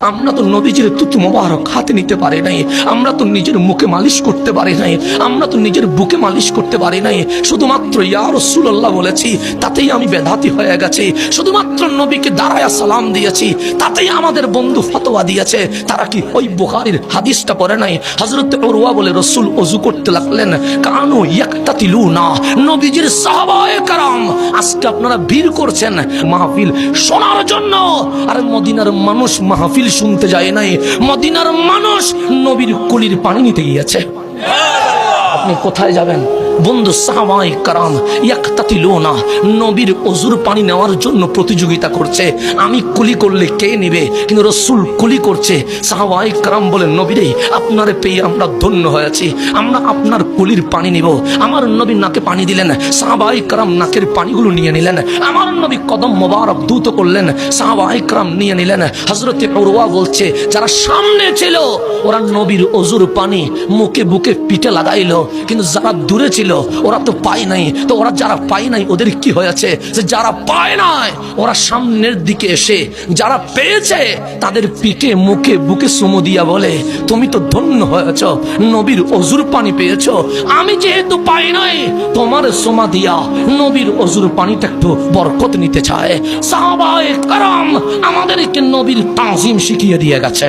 আমরা তো নবীজির তুতু মোবারক হাতে নিতে পারি নাই, আমরা তো নিজের মুখে মালিশ করতে পারি নাই, আমরা তো নিজের বুকে মালিশ করতে পারি নাই। শুধুমাত্র ইয়া রাসূলুল্লাহ বলেছি, তাতেই আমি বেদাতি হয়ে গেছি। শুধুমাত্র নবীকে দাঁড়ায়া সালাম দিয়েছি, তাতেই আমাদের বন্ধু ফতোয়া দিয়েছে। তারা কি ওই বুখারীর হাদিসটা পড়ে নাই? হযরত উরওয়া বলে, রাসূল ওযু করতে লাগলেন, কানু ইয়াকতাতিলুনা, নবীজির সাহাবায়ে কেরাম আজকে আপনারা ভিড় করছেন মাহফিল শোনার জন্য। আর মদিনার মানুষ মাহফিল শুনতে যায় নাই, মদিনার মানুষ নবীর কুলির পানি নিতে গিয়েছে। আপনি কোথায় যাবেন বন্ধু? সাহাবায়ে কেরাম ইয়াকতাতিলুনা, নবীর ওযুর পানি নেওয়ার জন্য প্রতিযোগিতা করছে। আমি কুলি করলে কে নেবে? কিন্তু রাসূল কুলি করছে। সাহাবায়ে কেরাম বলেন, নবী রে, আপনারে পেয়ে আমরা ধন্য হয়েছি, আমরা আপনার কুলির পানি নিব। আমার নবী নাকে পানি দিলেন, সাহাবায়ে কেরাম নাকের পানিগুলো নিয়ে নিলেন। আমার নবী কদম মোবারক দ্রুত করলেন, সাহাবায়ে কেরাম নিয়ে নিলেন। হযরত উরওয়া বলছে, যারা সামনে ছিল ওরা নবীর ওযুর পানি মুখে বুকে পিঠে লাগাইলো, কিন্তু যারা দূরে ছিল ওরা তো পায় নাই। তো ওরা যারা পায় নাই ওদের কি হয়েছে? যে যারা পায় নাই ওরা সামনের দিকে এসে যারা পেয়েছে তাদের পিঠে মুখে বুকে চুমু দিয়া বলে, তুমি তো ধন্য হয়েছ, নবীর ওযুর পানি পেয়েছ। আমি যেহেতু পাই নাই, তোমার চুমা দিয়া নবীর ওযুর পানিটা একটু বরকত নিতে চায়। সাহাবায়ে কেরাম আমাদেরকে নবীর তাজিম শিখিয়ে দিয়ে গেছে।